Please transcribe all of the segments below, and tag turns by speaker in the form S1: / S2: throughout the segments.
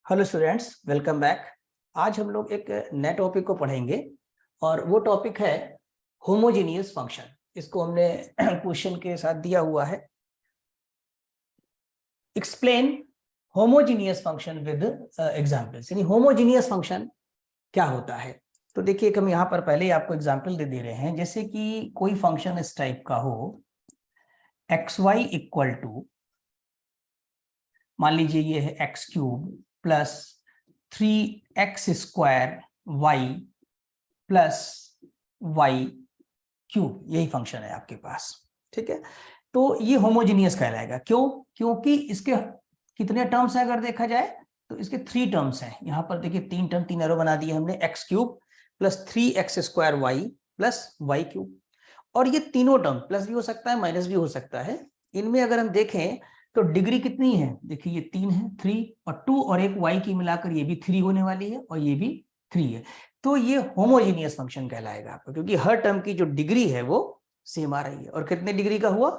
S1: Hello students, welcome back. आज हम लोग एक नए टॉपिक को पढ़ेंगे और वो टॉपिक है होमोजीनियस फंक्शन। इसको हमने क्वेश्चन के साथ दिया हुआ है, explain homogeneous function with examples. यानी होमोजीनियस फंक्शन क्या होता है। तो देखिए, हम यहाँ पर पहले ही आपको एग्जांपल दे रहे हैं। जैसे कि कोई फंक्शन इस टाइप का हो, एक्स वाई इक्वल टू, मान लीजिए ये है x cube plus 3x² y plus y cube, यही फंक्शन है आपके पास। ठीक है, तो ये होमोजीनियस कहलाएगा। क्यों? क्योंकि इसके कितने टर्म्स हैं अगर देखा जाए तो इसके 3 टर्म्स हैं। यहां पर देखिए 3 टर्म, 3 एरो बना दिए हमने, x cube plus 3x² y plus y cube. और ये तीनों टर्म प्लस भी हो सकता है, माइनस भी हो सकता है। इनमें अगर हम देखें तो डिग्री कितनी है, देखिए ये 3 है, 3 और 2 और एक y की मिलाकर ये भी 3 होने वाली है और ये भी 3 है। तो ये होमोजीनियस फंक्शन कहलाएगा आपका, क्योंकि हर टर्म की जो डिग्री है वो सेम आ रही है। और कितने डिग्री का हुआ?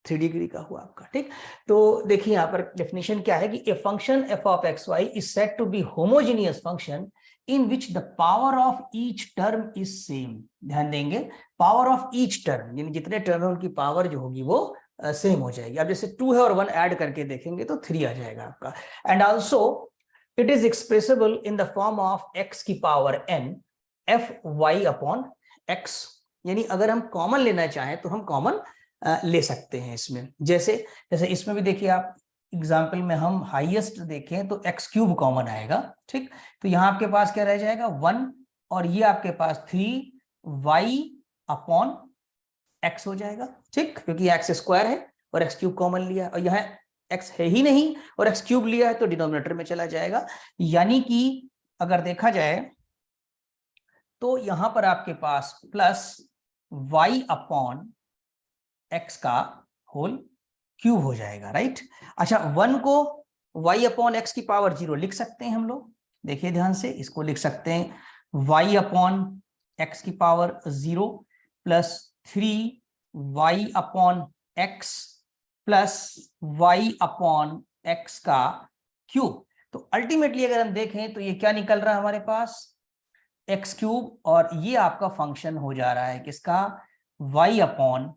S1: 3 डिग्री का हुआ आपका। ठीक, तो देखिए यहाँ पर डेफिनेशन क्या है कि a function f of x y is said to be homogeneous function in which the power of each term is same. ध्यान देंगे, पावर ऑफ ईच टर्म, यानी जितने टर्म है उनकी पावर जो होगी वो सेम हो जाएगी। अब जैसे 2 है और 1 ऐड करके देखेंगे तो 3 आ जाएगा आपका। And also it is expressible in the form of x की power n f y upon x. यानी अगर हम कॉमन लेना चाहें तो हम कॉमन ले सकते हैं इसमें। जैसे जैसे इसमें भी देखिए आप एग्जाम्पल में हम हाईएस्ट देखें तो एक्स क्यूब कॉमन आएगा। ठीक, तो यहाँ आपके पास क्या रह जाएगा 1 और ये आपके पास 3y अपॉन एक्स हो जाएगा। ठीक, क्योंकि एक्स स्क्वायर है और एक्स क्यूब कॉमन लिया है और यहाँ एक्स है ही नहीं और एक्स क्यूब लिया है तो डिनोमिनेटर में चला जाएगा। यानी कि अगर देखा जाए तो यहां पर आपके पास प्लस y अपॉन एक्स का होल क्यूब हो जाएगा। राइट, अच्छा 1 को y अपॉन एक्स की पावर 0 लिख सकते हैं हम लोग। देखिए ध्यान से, इसको लिख सकते हैं y अपॉन एक्स की power 0 plus 3y upon x plus y upon x का क्यूब। तो अल्टीमेटली अगर हम देखें तो ये क्या निकल रहा है हमारे पास, एक्स क्यूब, और ये आपका फंक्शन हो जा रहा है किसका, y अपॉन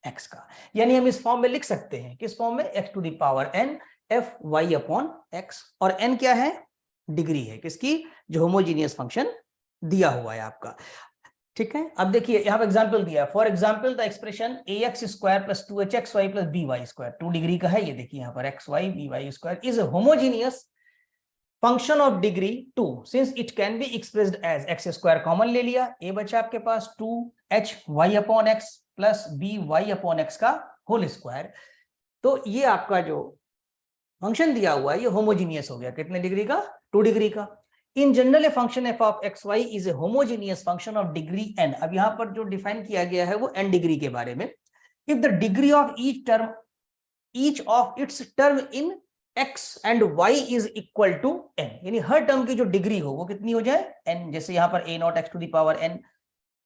S1: एक्स का। यानी हम इस फॉर्म में लिख सकते हैं, किस फॉर्म में, x to the power n f y upon x. और n क्या है, डिग्री है किसकी, जो होमोजीनियस फंक्शन दिया हुआ है आपका। ठीक है, अब देखिए यहां पर एग्जांपल दिया है। For example the expression ax² plus 2hxy plus by², 2 degree का है ये। देखिए यहाँ पर xy by² is homogeneous function of degree 2 since it can be expressed as x² common ले लिया, a बचा आपके पास 2hy upon x plus by upon x का होल स्क्वायर। तो ये आपका जो फंक्शन दिया हुआ है ये होमोजीनियस हो गया। कितने डिग्री का, 2 डिग्री का। In general a function f of x y is a homogeneous function of degree n। अब यहां पर जो डिफाइन किया गया है वो n डिग्री के बारे में। If the degree of each of its term in x and y is equal to n, यानी हर टर्म की जो डिग्री हो वो कितनी हो जाए, n। जैसे यहां पर a0 x to the power n,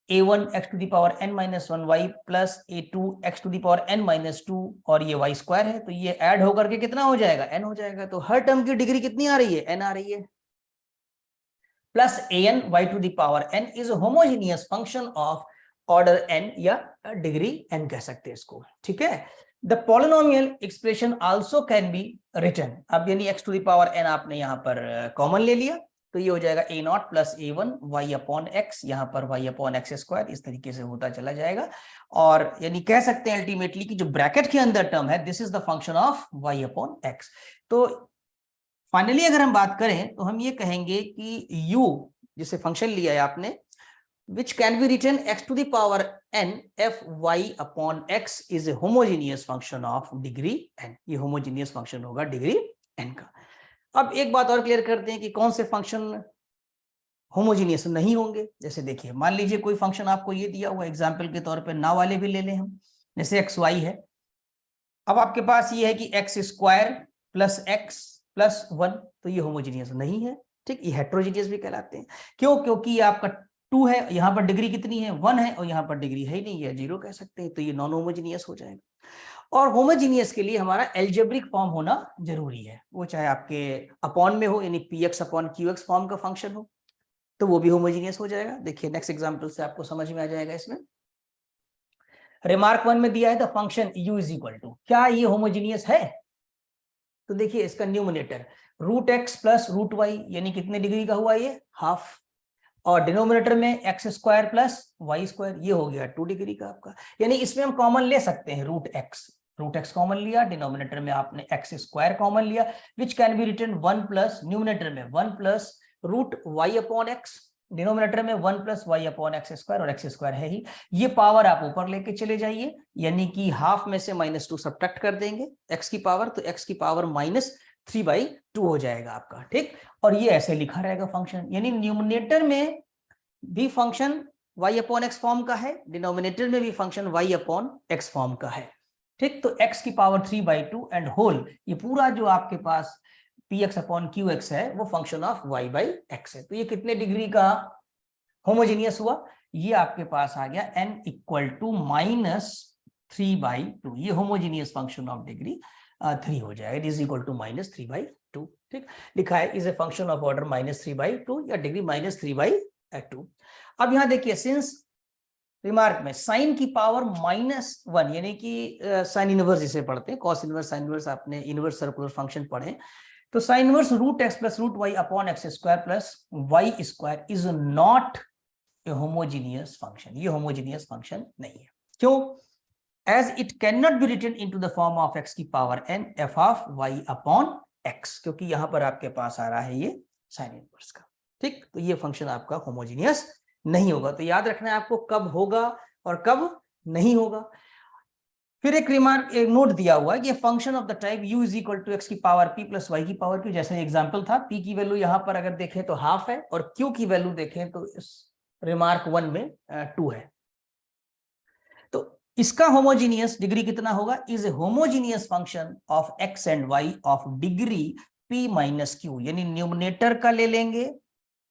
S1: a1 x to the power n minus 1y प्लस a2 x to the power n minus 2 और ये y स्क्वायर है, तो ये ऐड होकर के कितना हो जाएगा, n हो जाएगा। तो हर टर्म की डिग्री कितनी आ रही है, n आ रही है। Plus an y to the power n is homogeneous function of order n, या डिग्री n कह सकते हैं इसको। ठीक है, the polynomial expression also can be written. अब यानी x to the power n आपने यहाँ पर कॉमन ले लिया तो ये हो जाएगा a0 plus a1 y upon x, यहाँ पर y अपॉन एक्स स्क्वायर, इस तरीके से होता चला जाएगा। और यानी कह सकते हैं अल्टीमेटली कि जो ब्रैकेट के अंदर टर्म है this is the function of y upon x. तो फाइनली अगर हम बात करें तो हम ये कहेंगे कि u जिसे फंक्शन लिया है आपने, which can be written x to the power n f y upon x is a homogeneous function of degree n। ये homogeneous function होगा डिग्री n का। अब एक बात और क्लियर करते हैं कि कौन से फंक्शन होमोजीनियस नहीं होंगे। जैसे देखिए मान लीजिए कोई फंक्शन आपको ये दिया हुआ, एग्जांपल के तौर पे ना वाले भी ले लें हम, जैसे एक्स वाई है। अब आपके पास ये है कि x square plus x plus 1, तो ये होमोजीनियस नहीं है। ठीक, ये हेट्रोजीनियस भी कहलाते हैं। क्यों? क्योंकि ये आपका 2 है, यहाँ पर डिग्री कितनी है, 1 है, और यहाँ पर डिग्री है ही नहीं है, 0 कह सकते हैं, तो ये नॉन होमोजीनियस हो जाएगा। और होमोजीनियस के लिए हमारा एल्जेब्रिक फॉर्म होना जरूरी है, वो चाहे आपके अपॉन में हो, यानी px अपॉन qx फॉर्म का फंक्शन हो, तो वो भी होमोजीनियस हो जाएगा। देखिए नेक्स्ट एग्जांपल से आपको समझ में आ जाएगा। इसमें रिमार्क 1 में दिया है the function u is equal to, क्या ये होमोजीनियस है? तो देखिए इसका numerator root x plus root y, यानी कितने डिग्री का हुआ ये? हाफ। और डिनोमिनेटर में x square plus y square, ये हो गया 2 डिग्री का आपका। यानी इसमें हम कॉमन ले सकते हैं रूट एक्स कॉमन लिया, डिनोमिनेटर में आपने एक्स स्क्वायर कॉमन लिया, which can be written 1 plus numerator में 1 plus root y upon x, denominator में 1 plus y upon x square, और एक्स स्क्वायर है ही। ये पावर आप ऊपर लेके चले जाइए, यानी कि हाफ में से -2 सब्ट्रैक्ट कर देंगे एक्स की पावर, तो एक्स की पावर -3/2 हो जाएगा आपका, ठीक। और ये ऐसे लिखा रहेगा फंक्शन, यानी न्यूमरेटर में भी function y upon x form का है, डिनोमिनेटर में भी function y upon x form का है, ठीक। तो x की पावर 3/2 एंड होल, ये पूरा जो आपके पास px अपॉन qx है वो function of y by x है। तो ये कितने डिग्री का होमोजीनियस हुआ? ये आपके पास आ गया n इक्वल टू -3/2, ये होमोजीनियस फंक्शन ऑफ डिग्री 3 हो जाएगा, इट इज इक्वल टू -3/2, ठीक। लिखा है is a function of order -3/2 या डिग्री -3/2। अब यहां देखिए, सिंस रिमार्क में साइन की पावर -1, यानी कि साइन इनवर्स जिसे पढ़ते हैं, कॉस इनवर्स, साइन इनवर्स, आपने इनवर्स सर्कुलर फंक्शन पढ़े, तो sine inverse root x plus root y upon x square plus y square is not a homogeneous function, ये होमोजीनियस फंक्शन नहीं है। क्यों? As it can not be written into the form of x की power n f of y upon x, क्योंकि यहां पर आपके पास आ रहा है ये साइन इनवर्स का, ठीक। तो ये फंक्शन आपका होमोजीनियस नहीं होगा। तो याद रखना है आपको कब होगा और कब नहीं होगा। फिर एक रिमार्क, एक नोट दिया हुआ है कि function of the type u is equal to x की पावर p प्लस वाई की पावर q, जैसे एग्जांपल था, p की वैल्यू यहां पर अगर देखें तो हाफ है, और q की वैल्यू देखें तो इस रिमार्क 1 में 2 है। तो इसका होमोजीनियस डिग्री कितना होगा? Is a homogeneous function of x and y of degree p minus q, यानी न्यूमरेटर का ले लेंगे,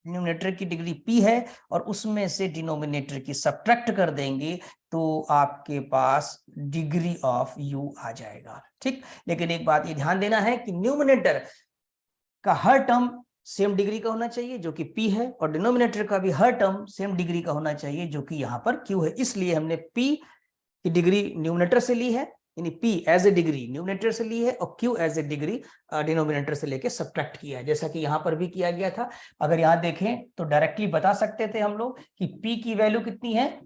S1: न्यूमरेटर की डिग्री p है, और उसमें से डिनोमिनेटर की सब्ट्रैक्ट कर देंगे, तो आपके पास डिग्री ऑफ u आ जाएगा, ठीक। लेकिन एक बात ये ध्यान देना है कि न्यूमरेटर का हर टर्म सेम डिग्री का होना चाहिए जो कि p है, और डिनोमिनेटर का भी हर टर्म सेम डिग्री का होना चाहिए जो कि यहाँ पर q है। इसलिए हमने p की डिग्री न्यूमरेटर से ली है, यानी p as a degree numerator से ली है, और q as a degree denominator से लेके सब्ट्रैक्ट किया है, जैसा कि यहां पर भी किया गया था। अगर यहां देखें तो डायरेक्टली बता सकते थे हम लोग कि p की वैल्यू कितनी है?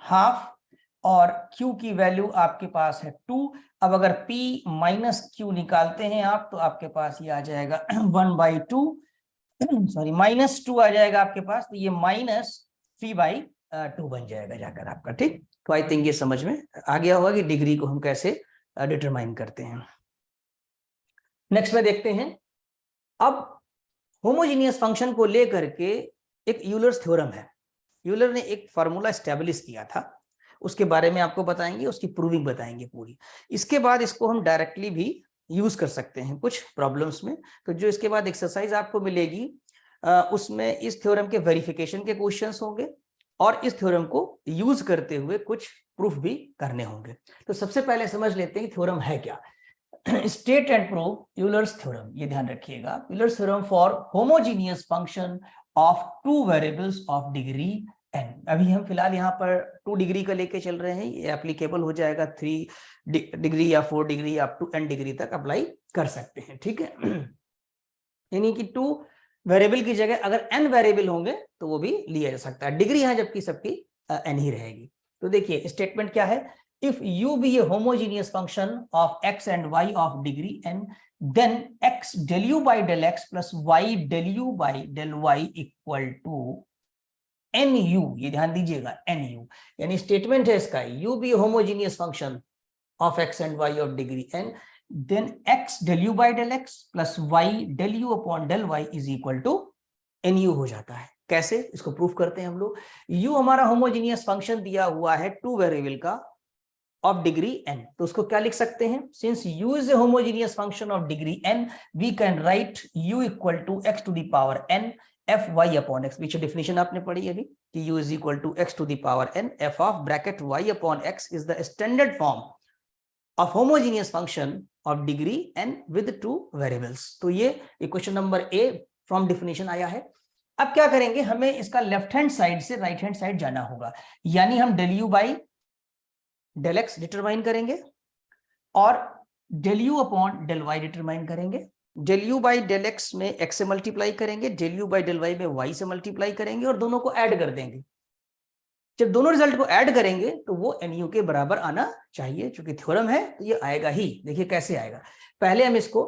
S1: हाफ, और q की वैल्यू आपके पास है 2। अब अगर p माइनस q निकालते हैं आप, तो आपके पास ये आ जाएगा 1/2, सॉरी -2 आ जाएगा आपके पास, तो ये -3/2 बन जाएगा जाकर आपका, ठीक। तो आई थिंक ये समझ में आ गया होगा कि डिग्री को हम कैसे डिटरमाइन करते हैं। नेक्स्ट में देखते हैं, अब होमोजीनियस फंक्शन को लेकर के एक यूलर्स थ्योरम है। यूलर ने एक फॉर्मूला एस्टेब्लिश किया था, उसके बारे में आपको बताएंगे, उसकी प्रूविंग बताएंगे पूरी। इसके बाद इसको हम डायरेक्टली भी यूज कर सकते हैं कुछ प्रॉब्लम्स में। तो जो इसके बाद एक्सरसाइज आपको मिलेगी उसमें इस थ्योरम के वेरिफिकेशन के क्वेश्चंस होंगे, और इस थ्योरम को यूज करते हुए कुछ प्रूफ भी करने होंगे। तो सबसे पहले समझ लेते हैं कि थ्योरम है क्या। State and prove Euler's theorem, ये ध्यान रखिएगा, Euler's theorem for homogeneous function of 2 variables of degree n। अभी हम फिलहाल यहाँ पर 2 डिग्री का लेके चल रहे हैं, ये एप्लीकेबल हो जाएगा 3 डिग्री या 4 degree up to n degree तक अप्लाई कर सकते हैं, ठीक है। यानी कि 2 वेरिएबल की जगह अगर n वेरिएबल होंगे तो वो भी लिया जा सकता है, डिग्री यहाँ जबकि सबकी n ही रहेगी। तो देखिए स्टेटमेंट क्या है, if u be a homogeneous function of x and y of degree n, then x del u by del x plus y del u by del y equal to nu, ये ध्यान दीजिएगा nu, यानी statement है इसका, u be a homogeneous function of x and y of degree n, then x del u by del x plus y del u upon del y is equal to nu हो जाता है। कैसे? इसको proof करते हैं हम लोग। u हमारा होमोजीनियस फंक्शन दिया हुआ है 2 वेरिएबल का ऑफ डिग्री n, तो उसको क्या लिख सकते हैं, since u is a homogeneous function of degree n, we can write u equal to x to the power n f y upon x। पीछे डेफिनेशन आपने पढ़ी अभी कि u is equal to x to the power n f of bracket y upon x is the standard form of homogeneous function of degree n with 2 variables. तो ये equation number A from definition आया है। अब क्या करेंगे, हमें इसका left hand side से राइट हैंड साइड जाना होगा, यानी हम del u by del x determine करेंगे और del u upon del y determine करेंगे। del u by del x में x से मल्टीप्लाई करेंगे, del u by del y में y से मल्टीप्लाई करेंगे और दोनों को ऐड कर देंगे। जब दोनों रिजल्ट को ऐड करेंगे तो वो nu के बराबर आना चाहिए, क्योंकि थ्योरम है तो ये आएगा ही। देखिए कैसे आएगा, पहले हम इसको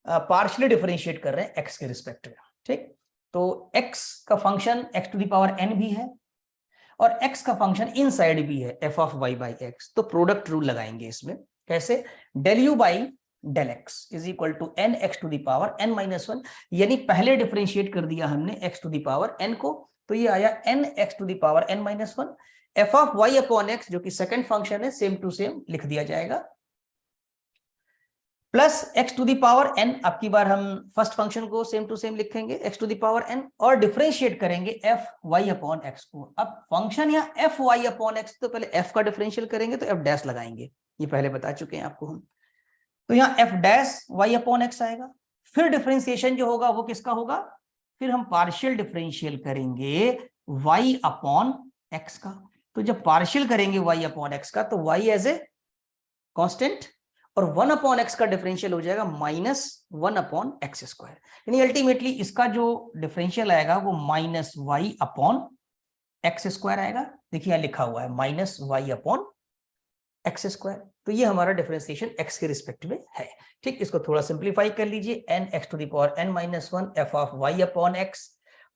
S1: पार्शियली डिफरेंशिएट कर रहे हैं x के रिस्पेक्ट में, ठीक। तो x का function x to the power n भी है और x का फंक्शन इनसाइड भी है f of y by x। तो प्रोडक्ट रूल लगाएंगे इसमें, कैसे, del u by del x is equal to n x to the power n minus 1, यानी पहले डिफरेंशिएट कर दिया हमने x to the power n को, तो ये आया n x to the power n minus 1। f of y upon x जो कि सेकंड फंक्शन है, सेम टू सेम लिख दिया जाएगा, plus x to the power n, अब की बार हम फर्स्ट फंक्शन को सेम टू सेम लिखेंगे x to the power n और डिफरेंशिएट करेंगे f y अपॉन x को। अब फंक्शन यहाँ f y अपॉन x, तो पहले f का डिफरेंशियल करेंगे तो f डैश लगाएंगे, ये पहले बता चुके हैं आपको हम। तो यहाँ f dash y upon x आएगा, फिर डिफरेंशिएशन जो होगा वो किसका होगा, फिर हम पार्शियल डिफरेंशियल करेंगे y अपॉन x का। तो जब पार्शियल करेंगे y अपॉन x का तो y एज ए कांस्टेंट और 1 अपॉन x का डिफरेंशियल हो जाएगा माइनस 1 अपॉन एक्स स्क्वायर, यानी अल्टीमेटली इसका जो डिफरेंशियल आएगा वो minus y upon x square आएगा। देखिए यहाँ लिखा हुआ है minus y upon x square. तो ये हमारा डिफरेंशिएशन x के रिस्पेक्ट में है, ठीक। इसको थोड़ा सिंप्लीफाई कर लीजिए, n x to the power n minus 1 f of y upon x,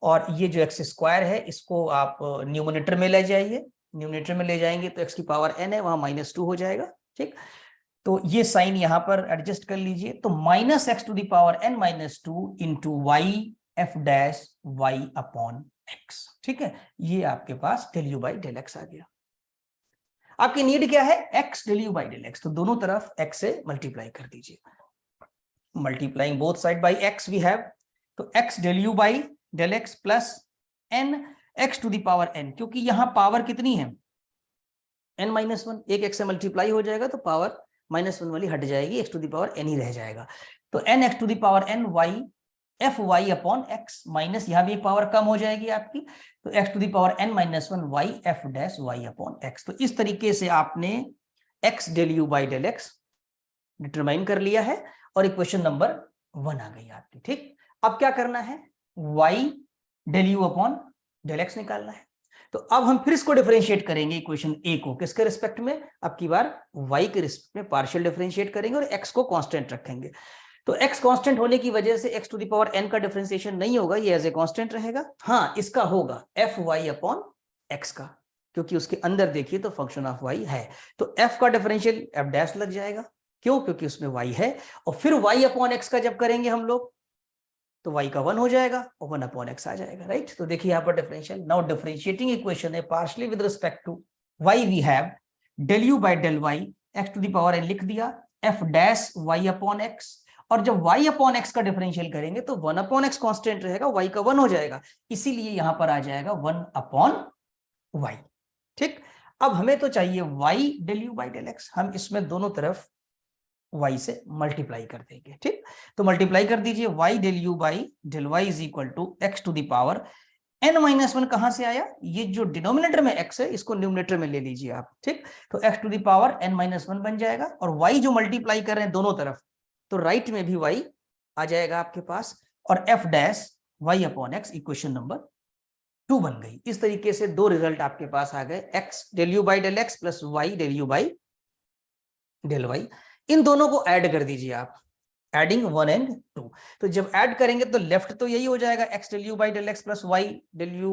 S1: और ये जो एक्स स्क्वायर है इसको आप न्यूमरेटर में ले जाइए, न्यूमरेटर में ले जाएंगे तो x की पावर n है, वहां माइनस 2 हो जाएगा, ठीक। तो ये साइन यहां पर एडजस्ट कर लीजिए, तो minus x to the power n minus 2 into y f dash y upon x, ठीक है। ये आपके पास del u by del x आ गया। आपकी नीड क्या है, x del u by del x, तो दोनों तरफ x से मल्टीप्लाई कर दीजिए, multiplying both side by x we have, तो x del u by del x plus n x to the power n, क्योंकि यहां पावर कितनी है n माइनस 1, एक x से मल्टीप्लाई हो जाएगा तो पावर माइनस 1 वाली हट जाएगी, x to the power n ही रह जाएगा। तो n x to the power n y f y upon x, minus यहां भी एक पावर कम हो जाएगी आपकी, तो x to the power n minus 1 y f dash y upon x। तो इस तरीके से आपने x del u by del x determine कर लिया है और इक्वेशन नंबर 1 आ गई आपकी, ठीक। अब क्या करना है, y del u upon del x निकालना है। तो अब हम फिर इसको डिफरेंशिएट करेंगे इक्वेशन ए को, किसके रिस्पेक्ट में, अब की बार y के रिस्पेक्ट में पार्शियल डिफरेंशिएट करेंगे और x को कांस्टेंट रखेंगे। तो x कांस्टेंट होने की वजह से x to the power n का डिफरेंशिएशन नहीं होगा, ये एज ए कांस्टेंट रहेगा। हाँ, इसका होगा f y अपॉन x का, क्योंकि उसके अंदर देखिए तो फंक्शन ऑफ y है, तो f का डिफरेंशियल f डैश लग जाएगा, क्यों, क्योंकि उसमें y है, और फिर y अपॉन x का जब करेंगे हम लोग तो y का 1 हो जाएगा और 1 अपॉन x आ जाएगा, राइट। तो देखिए यहाँ पर डिफरेंशियल, नाउ डिफरेंशिएटिंग इक्वेशन है partially with respect to y we have del u by del y x to the power n लिख दिया, f dash y upon x, और जब y अपॉन x का डिफरेंशियल करेंगे तो 1 अपॉन x कांस्टेंट रहेगा, y का 1 हो जाएगा, इसीलिए यहां पर आ जाएगा 1 अपॉन y, ठीक। अब हमें तो चाहिए y del u by del x, हम इसमें दोनों तरफ y से मल्टीप्लाई कर देंगे, ठीक। तो मल्टीप्लाई कर दीजिए, y del u by del y is equal to x to the power n minus 1 कहां से आया, ये जो डिनोमिनेटर में x है इसको न्यूमरेटर में ले लीजिए आप, ठीक। तो x to the power n minus 1 बन जाएगा, और y जो मल्टीप्लाई कर रहे हैं दोनों तरफ, तो राइट में भी y आ जाएगा आपके पास, और f dash y upon x equation number 2 बन गई। इस तरीके से दो रिजल्ट आपके पास आ गए, x del u by del x plus y del u by del y। इन दोनों को ऐड कर दीजिए आप, एडिंग 1 एंड 2, तो जब ऐड करेंगे तो लेफ्ट तो यही हो जाएगा x del u by del x plus y del u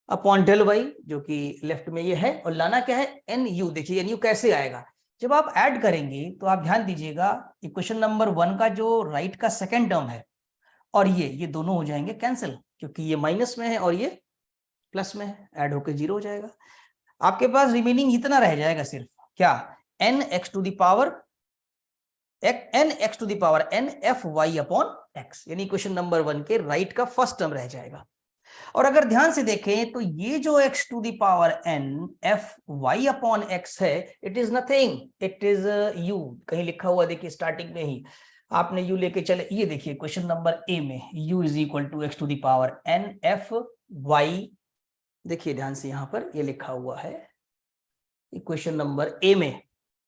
S1: upon del y, जो कि लेफ्ट में ये है, और लाना क्या है nu। देखिए nu कैसे आएगा, जब आप ऐड करेंगे तो आप ध्यान दीजिएगा इक्वेशन नंबर 1 का जो राइट का सेकंड टर्म है और ये दोनों हो जाएंगे कैंसिल, क्योंकि ये माइनस में है और ये प्लस में है, ऐड होकर 0 हो जाएगा। आपके पास रिमेनिंग इतना रह जाएगा सिर्फ, क्या, n x to the power n x to the power n f y upon x, यानी क्वेश्चन नंबर 1 के राइट का फर्स्ट टर्म रह जाएगा। और अगर ध्यान से देखें तो ये जो x to the power n f y upon x है, it is nothing, it is u। कहीं लिखा हुआ देखिए स्टार्टिंग में ही आपने u लेके चले, ये देखिए क्वेश्चन नंबर ए में u is equal to x to the power n f y, देखिए ध्यान से यहां पर ये लिखा हुआ है इक्वेशन नंबर ए में,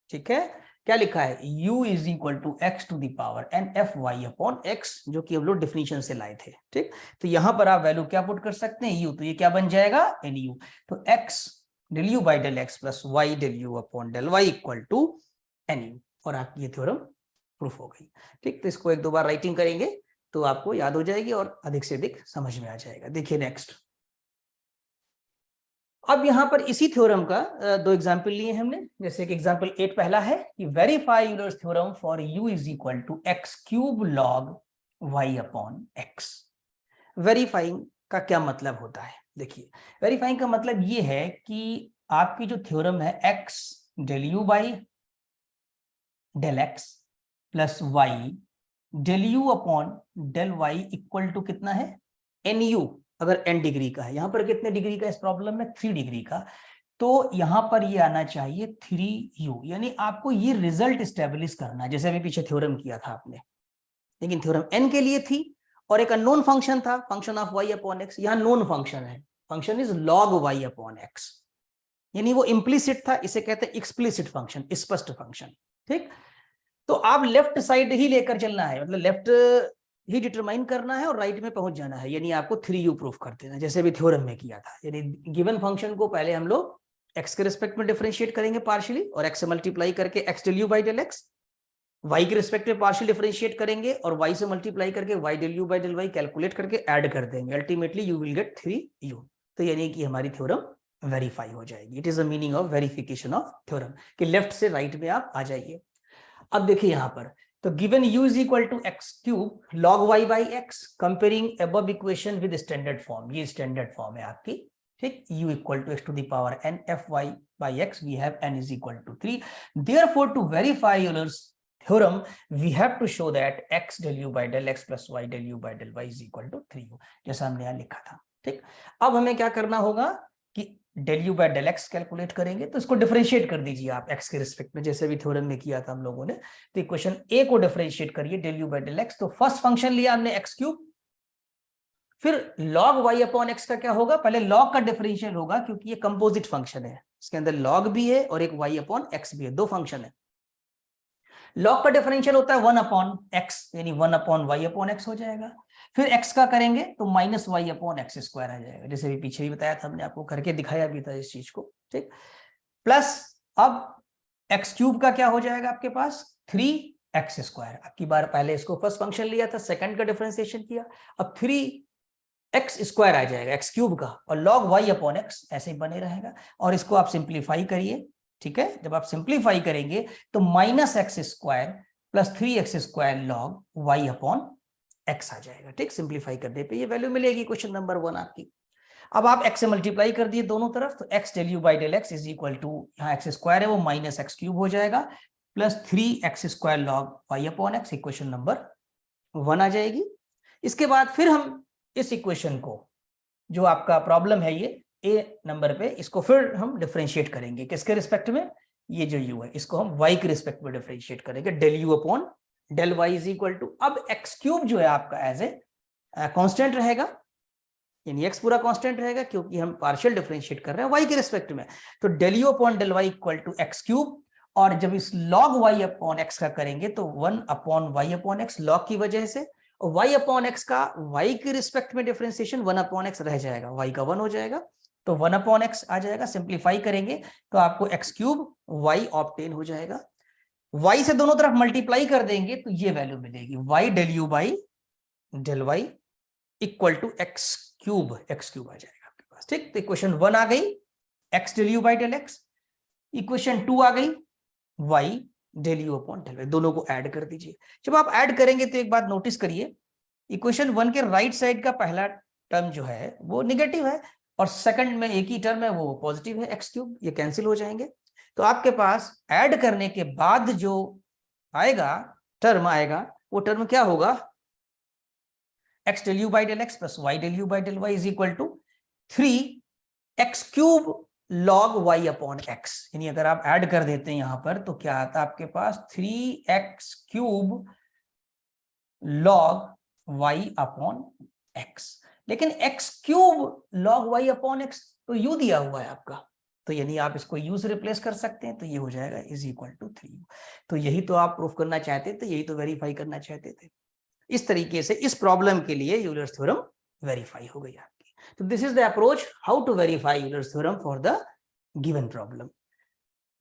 S1: ठीक है। क्या लिखा है, u is equal to x to the power n f y upon x, जो कि हम लोग डिफिनीशन से लाए थे, ठीक। तो यहां पर आप वैल्यू क्या पुट कर सकते हैं, u, तो ये क्या बन जाएगा एन यू, तो x del u by del x plus y del u upon del y equal to n u, और आपकी ये थ्योरम प्रूफ हो गई, ठीक। तो इसको एक दो बार राइटिंग करेंगे तो आपको याद हो जाएगी और अधिक से अधिक समझ में आ जाएगा। देखिए नेक्स्ट, अब यहां पर इसी थ्योरम का दो एग्जांपल लिए हमने। जैसे कि एग्जांपल 8 पहला है कि verify Euler's theorem for u is equal to x cube log y upon x. Verifying का क्या मतलब होता है, देखिए वेरीफाइंग का मतलब ये है कि आपकी जो थ्योरम है x del u by del x plus y del u upon del y equal to कितना है एन यू, अगर n डिग्री का है। यहां पर कितने डिग्री का इस प्रॉब्लम में 3 डिग्री का, तो यहां पर ये आना चाहिए 3u, यानी आपको ये रिजल्ट स्टेब्लिश करना है जैसे अभी पीछे थ्योरम किया था आपने, लेकिन थ्योरम n के लिए थी और एक अननोन फंक्शन था, function of y upon x. यहां नोन फंक्शन है, function is log y upon x, यानी वो इम्प्लिसिट था, इसे कहते हैं एक्सप्लिसिट फंक्शन, स्पष्ट फंक्शन, ठीक। तो आप लेफ्ट साइड ही लेकर चलना है, मतलब लेफ्ट ही डिटरमाइन करना है और राइट में पहुंच जाना है, यानी आपको 3u प्रूफ कर देना, जैसे अभी थ्योरम में किया था। यानी गिवन फंक्शन को पहले हम लोग x के रिस्पेक्ट में डिफरेंशिएट करेंगे पार्शियली, और x से मल्टीप्लाई करके x del u by del x, y के रिस्पेक्ट में पार्शियल डिफरेंशिएट करेंगे और y से मल्टीप्लाई करके y del u by del y calculate करके ऐड कर देंगे, ultimately you will get 3u। तो यानी कि हमारी थ्योरम वेरीफाई हो जाएगी। It is the meaning of verification of theorem, कि लेफ्ट से राइट में आप आ जाइए। अब देखिए यहां पर, तो given u is equal to x cube log y by x, comparing above equation with standard form, ये स्टैंडर्ड फॉर्म है आपकी, ठीक। u equal to x to the power n f y by x, we have n is equal to 3, therefore to verify Euler's theorem we have to show that x del u by del x plus y del u by del y is equal to 3u, जैसा हमने यहां लिखा था, ठीक। अब हमें क्या करना होगा कि del u by del x calculate करेंगे, तो इसको डिफरेंशिएट कर दीजिए आप एक्स के रिस्पेक्ट में, जैसे भी थ्योरम में किया था हम लोगों ने। तो इक्वेशन ए को डिफरेंशिएट करिए del u by del x, तो फर्स्ट फंक्शन लिया हमने एक्स क्यूब, फिर log y अपॉन एक्स का क्या होगा, पहले log का डिफरेंशियल होगा क्योंकि ये कंपोजिट फंक्शन है, इसके अंदर log भी है और एक y अपॉन एक्स भी है, दो फंक्शन है। log का डिफरेंशियल होता है 1 अपॉन एक्स, यानी 1 अपॉन y अपॉन एक्स हो जाएगा। फिर x का करेंगे तो minus y upon x square आ जाएगा, जैसे भी पीछे भी बताया था हमने, आपको करके दिखाया भी था इस चीज को, ठीक। प्लस अब एक्स क्यूब का क्या हो जाएगा आपके पास 3x स्क्वायर, आपकी बार पहले इसको फर्स्ट फंक्शन लिया था, सेकंड का डिफरेंशिएशन किया, अब 3x स्क्वायर आ जाएगा एक्स क्यूब का, और log y अपॉन एक्स ऐसे ही बने रहेगा। और इसको आप सिंप्लीफाई करिए, ठीक है। जब आप सिंप्लीफाई करेंगे तो minus x square plus 3x square log y upon x आ जाएगा, ठीक। सिंप्लीफाई करने पे ये वैल्यू मिलेगी क्वेश्चन नंबर 1 आपकी। अब आप x से मल्टीप्लाई कर दिए दोनों तरफ, तो x del u by del x is equal to, यहाँ एक्स स्क्वायर है वो माइनस एक्स क्यूब हो जाएगा, plus 3x square log y upon x, equation number 1 आ जाएगी। इसके बाद फिर हम इस इक्वेशन को, जो आपका प्रॉब्लम है ये a नंबर पे, इसको फिर हम डिफरेंशिएट करेंगे किसके रिस्पेक्ट में, ये जो u है इसको हम y के रिस्पेक्ट में डिफरेंशिएट करेंगे, del u upon del y is equal to, अब एक्स क्यूब जो है आपका एज ए कांस्टेंट रहेगा, यानी x पूरा कांस्टेंट रहेगा क्योंकि हम पार्शियल डिफरेंशिएट कर रहे हैं y के रिस्पेक्ट में, तो del u upon del y equal to x cube, और जब इस log y अपॉन x का करेंगे तो 1 upon y upon x log की वजह से, और y अपॉन x का y के रिस्पेक्ट में डिफरेंशिएशन 1 अपॉन x रह जाएगा, y का 1 हो जाएगा, तो 1 अपॉन x आ जाएगा। सिंप्लीफाई करेंगे तो आपको x क्यूब y ऑब्टेन हो जाएगा, y से दोनों तरफ मल्टीप्लाई कर देंगे तो ये वैल्यू मिलेगी, y del u by del y equal to x cube आ जाएगा आपके पास, ठीक। तो इक्वेशन 1 आ गई x del u by del x, equation 2 आ गई y del u upon del y, दोनों को ऐड कर दीजिए। जब आप ऐड करेंगे तो एक बात नोटिस करिए, इक्वेशन 1 के राइट साइड का पहला टर्म जो है वो निगेटिव है, और सेकंड में एक ही टर्म है वो पॉजिटिव है एक्स क्यूब, ये कैंसिल हो जाएंगे। तो आपके पास ऐड करने के बाद जो आएगा टर्म आएगा, वो टर्म क्या होगा, x del u by del x plus y del u by del y is equal to 3x cube log y upon x। यानी अगर आप ऐड कर देते हैं यहां पर तो क्या आता है आपके पास 3x cube log y upon x। लेकिन x cube log y upon x तो u दिया हुआ है आपका, तो यानी आप इसको u से रिप्लेस कर सकते हैं, तो ये हो जाएगा इज इक्वल टू 3u। तो यही तो आप प्रूफ करना चाहते थे, यही तो वेरीफाई करना चाहते थे। इस तरीके से इस प्रॉब्लम के लिए यूलर्स थ्योरम वेरीफाई हो गई आपकी। तो this is the approach how to verify Euler's theorem for the given problem.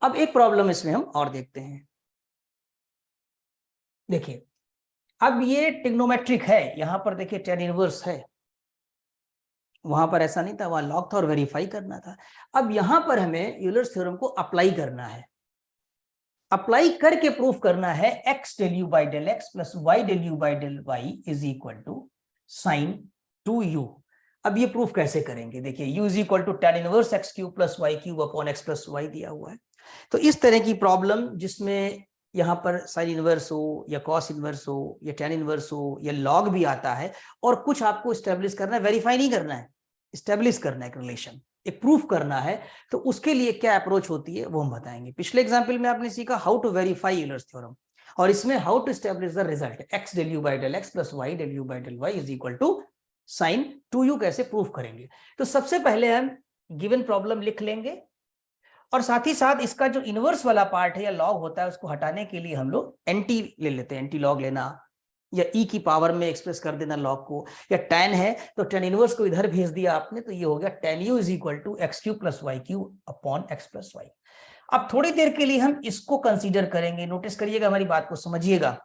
S1: अब एक प्रॉब्लम इसमें हम और देखते हैं। देखिए अब ये ट्रिग्नोमेट्रिक है, यहां पर देखिए tan इनवर्स है, वहां पर ऐसा नहीं था, वहां लॉग था और वेरीफाई करना था। अब यहां पर हमें यूलर्स थ्योरम को अप्लाई करना है, अप्लाई करके प्रूफ करना है x del u by del x plus y del u by del y is equal to sine 2u। अब ये प्रूफ कैसे करेंगे? देखिए u is equal to tan inverse x cube plus y cube upon x plus y दिया हुआ है। तो इस तरह की प्रॉब्लम जिसमें यहाँ पर साइन इनवर्स हो या कॉस इनवर्स हो या tan इनवर्स हो या लॉग भी आता है, और कुछ आपको स्टेब्लिश करना है, वेरीफाई नहीं करना है, स्टेब्लिश करना है, एक रिलेशन, एक प्रूफ करना है, तो उसके लिए क्या अप्रोच होती है वो हम बताएंगे। पिछले एग्जांपल में आपने सीखा how to verify Euler's theorem, और इसमें how to establish the result x del u by del x plus y del u by del y is equal to sine 2u कैसे प्रूफ करेंगे। तो सबसे पहले हम गिवन प्रॉब्लम लिख लेंगे, और साथ ही साथ इसका जो इनवर्स वाला पार्ट है या लॉग होता है उसको हटाने के लिए हम लोग एंटी ले लेते हैं, एंटी लॉग लेना या e की पावर में एक्सप्रेस कर देना लॉग को, या tan है तो tan इनवर्स को इधर भेज दिया आपने, तो ये हो गया tan u is equal to x cube plus y cube upon x plus y. अब थोड़ी देर के लिए हम इसको कंसीडर करेंगे, नोटिस करिएगा, हमारी बात को समझिएगा।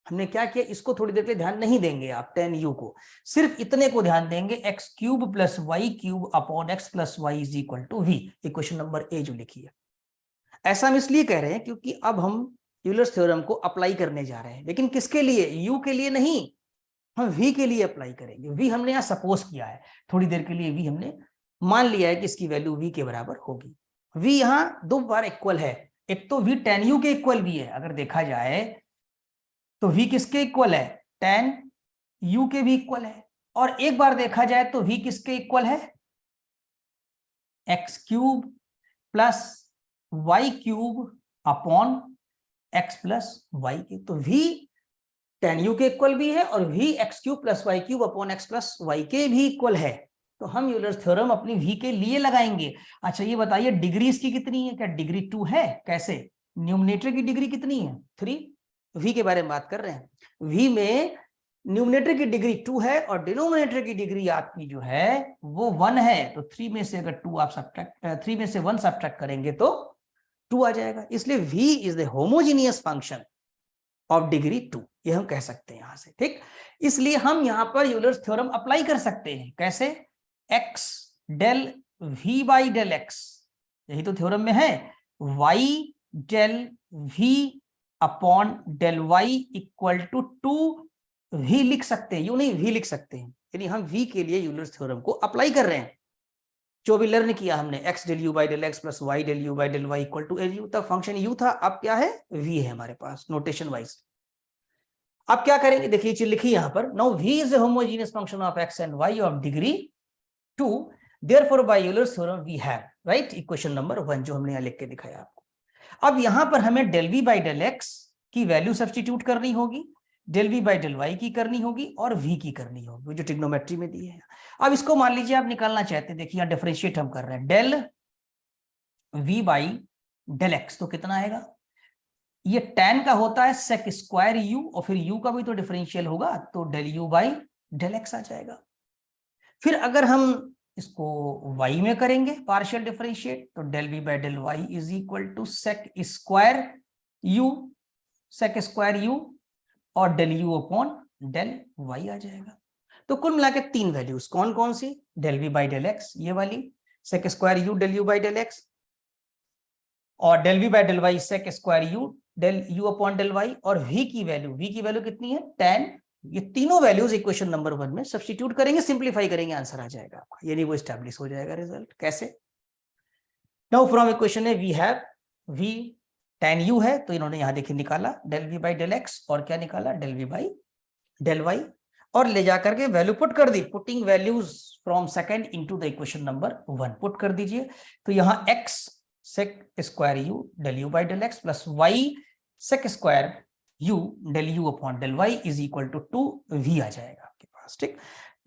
S1: हमने क्या किया, इसको थोड़ी देर के लिए ध्यान नहीं देंगे आप tan u को, सिर्फ इतने को ध्यान देंगे, x cube plus y cube upon x plus y is equal to v। Equation number A जो लिखी है, ऐसा हम इसलिए कह रहे हैं क्योंकि अब हम यूलर्स थ्योरम को अप्लाई करने जा रहे हैं, लेकिन किसके लिए? u के लिए नहीं, हम v के लिए अप्लाई करेंगे। v हमने यहाँ सपोज किया है, थोड़ी देर के लिए v हमने मान लिया है कि इसकी वैल्यू v के बराबर होगी। v यहाँ दो बार इक्वल है, एक तो v tan u के इक्वल भी है, अगर देखा जाए तो v किसके इक्वल है? tan u के भी इक्वल है, और एक बार देखा जाए तो v किसके इक्वल है? X cube plus y cube upon x plus y के, तो v tan u के इक्वल भी है और v x cube plus y cube upon x plus y के भी इक्वल है। तो हम यूलर्स थ्योरम अपनी v के लिए लगाएंगे। अच्छा ये बताइए डिग्री इसकी कितनी है? क्या डिग्री 2 है? कैसे? न्यूमरेटर की डिग्री कितनी है? 3। v के बारे में बात कर रहे हैं, v में न्यूमरेटर की डिग्री 2 है और डिनोमिनेटर की डिग्री आपकी जो है वो 1 है, तो 3 में से अगर 2 आप सब्ट्रैक्ट 3 में से 1 सब्ट्रैक्ट करेंगे तो 2 आ जाएगा। इसलिए v is the homogeneous function of degree 2, ये हम कह सकते हैं यहां से, ठीक। इसलिए हम यहां पर यूलर्स थ्योरम अप्लाई कर सकते हैं, कैसे? x del v by del x, यही तो थ्योरम में है, y del v upon del y equal to 2v लिख सकते हैं, यूं नहीं v लिख सकते हैं, यानी हम v के लिए यूलर्स थ्योरम को अप्लाई कर रहे हैं। जो भी लर्न किया हमने x del u by del x plus y del u by del y equal to u, तक फंक्शन u था, अब क्या है? v है हमारे पास नोटेशन वाइज। अब क्या करेंगे, देखिए चीज लिखी यहां पर, now v is a homogeneous function of x and y of degree 2, therefore by Euler's theorem we have, right, equation number 1 जो हमने यहां लिख के दिखाया आपको। अब यहां पर हमें del v by del x की वैल्यू सब्स्टिट्यूट करनी होगी, del v by del y की करनी होगी और v की करनी होगी, जो ट्रिग्नोमेट्री में दिए हैं। अब इसको मान लीजिए आप निकालना चाहते हैं, देखिए यहां डिफरेंशिएट हम कर रहे हैं, del v by del x तो कितना आएगा? ये tan का होता है sec स्क्वायर u, और फिर u का भी तो डिफरेंशियल होगा, तो del u by del x आ जाएगा। फिर अगर हम इसको y में करेंगे पार्शियल डिफरेंशिएट, तो del v by del y is equal to sec square u, sec square u और del u upon del y आ जाएगा। तो कुल मिला के 3 वैल्यूज कौन कौन सी? del v by del x ये वाली, sec square u del u by del x, और del v by del y sec square u del u upon del y, और v की वैल्यू कितनी है? tan। ये तीनों वैल्यूज इक्वेशन नंबर 1 में सब्स्टिट्यूट करेंगे, सिंपलीफाई करेंगे, आंसर आ जाएगा आपका, यानी वो एस्टैब्लिश हो जाएगा रिजल्ट। कैसे? नाउ फ्रॉम इक्वेशन है we have v tan u है, तो इन्होंने यहां देखिए निकाला del v by del x, और क्या निकाला? del v by del y। और ले जाकर के वैल्यू पुट कर दी, putting values from second into the equation number 1 put कर दीजिए। तो यहाँ x sec square u del u by del x plus y sec square u del u upon del y is equal to 2v आ जाएगा आपके पास। ठीक,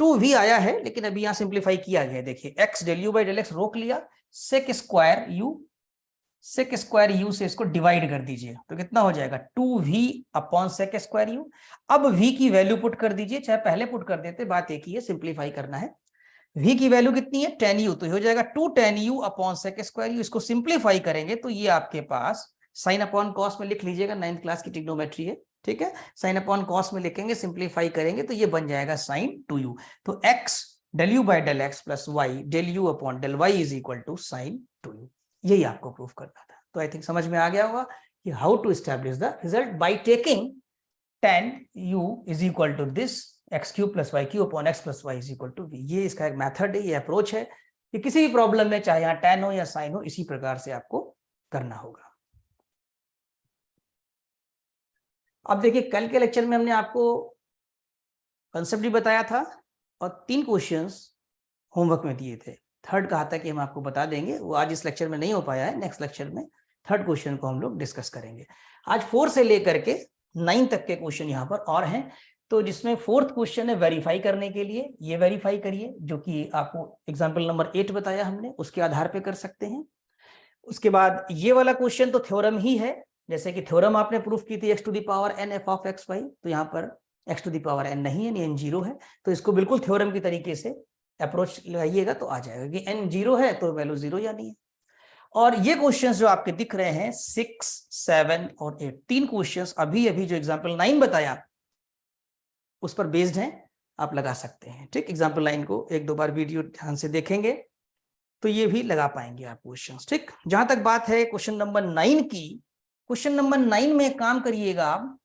S1: 2v आया है, लेकिन अभी यहाँ सिंप्लीफाई किया गया। देखिए x del u by del x रोक लिया, sec स्क्वायर u से इसको डिवाइड कर दीजिए तो कितना हो जाएगा 2v upon sec square u। अब v की वैल्यू पुट कर दीजिए, चाहे पहले पुट कर देते, बात एक ही है, सिंप्लीफाई करना है। v की वैल्यू कितनी है 10u, तो हो जाएगा 2 tan u upon sec square u। इसको सिंप्लीफाई करेंगे तो ये आपके पास साइन अपॉन कॉस में लिख लीजिएगा, 9th क्लास की ट्रिग्नोमेट्री है। ठीक है, साइन अपॉन कॉस में लिखेंगे, सिंप्लीफाई करेंगे तो ये बन जाएगा साइन 2u। तो x del u by del x plus y del u upon del y is equal to sine 2u। यही आपको प्रूफ करना था। तो आई थिंक समझ में आ गया होगा कि how to establish the result by taking tan u is equal to this x cube plus y cube upon x plus y is equal to v. ये इसका एक मेथड है, ये अप्रोच है कि किसी भी प्रॉब्लम में चाहे यहाँ tan हो या sin हो, इसी प्रकार से आपको करना होगा। अब देखिए कल के लेक्चर में हमने आपको कंसेप्ट भी बताया था और 3 क्वेश्चंस होमवर्क में दिए थे। थर्ड कहा था कि हम आपको बता देंगे, वो आज इस लेक्चर में नहीं हो पाया है, नेक्स्ट लेक्चर में थर्ड क्वेश्चन को हम लोग डिस्कस करेंगे। आज 4 से लेकर के 9 तक के क्वेश्चन यहाँ पर और हैं। तो जिसमें 4th क्वेश्चन है वेरीफाई करने के लिए, ये वेरीफाई करिए, जो कि आपको एग्जाम्पल नंबर 8 बताया हमने, उसके आधार पे कर सकते हैं। उसके बाद ये वाला क्वेश्चन तो थ्योरम ही है, जैसे कि थ्योरम आपने प्रूफ की थी x to the power n f of x y, तो यहाँ पर x to the power n नहीं है, n 0 है, तो इसको बिल्कुल थ्योरम की तरीके से अप्रोच लगाइएगा तो आ जाएगा कि n 0 है तो वैल्यू 0 या नहीं है। और ये क्वेश्चंस जो आपके दिख रहे हैं 6, 7 और 8, 3 क्वेश्चंस अभी अभी जो एग्जाम्पल 9 बताया उस पर बेस्ड हैं, आप लगा सकते हैं। ठीक, एग्जाम्पल 9 को 1-2 बार वीडियो ध्यान से देखेंगे तो ये भी लगा पाएंगे आप क्वेश्चंस। ठीक, जहां तक बात है क्वेश्चन नंबर 9 की, क्वेश्चन नंबर 9 में काम करिएगा आप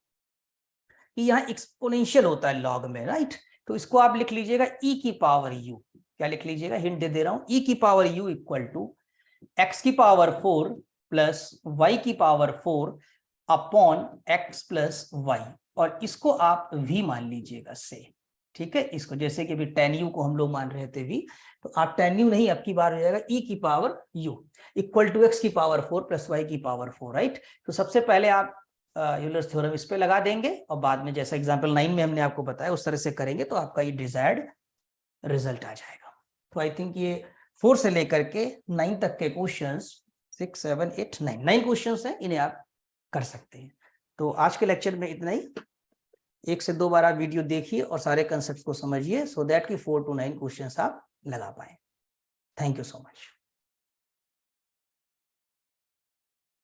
S1: कि यहाँ एक्सपोनेंशियल होता है लॉग में, राइट, तो इसको आप लिख लीजिएगा e की पावर u। क्या लिख लीजिएगा, हिंट दे रहा हूं, e की power u equal to x की पावर 4 प्लस y की power 4 upon x plus y, और इसको आप v मान लीजिएगा से। ठीक है, इसको जैसे कि अभी tan u को हम लोग मान रहे थे v, तो आप tan u नहीं, अब की बार हो जाएगा e की power u equal to x की पावर 4 प्लस y की पावर 4, राइट। तो सबसे पहले आप यूलर्स थ्योरम इस पे लगा देंगे और बाद में जैसा एग्जांपल 9 में हमने आपको बताया उस तरह से करेंगे तो आपका ये डिजायर्ड रिजल्ट आ जाएगा। तो आई थिंक ये 4 से लेकर के 9 तक के क्वेश्चंस, 6, 7, 8, 9 क्वेश्चंस हैं, इन्हें आप कर सकते हैं। तो आज के लेक्चर में इतना ही। 1 से 2 बार आप वीडियो देखिए और सारे कंसेप्ट को समझिए, सो दैट कि 4 to 9 क्वेश्चंस आप लगा पाए। Thank you so much.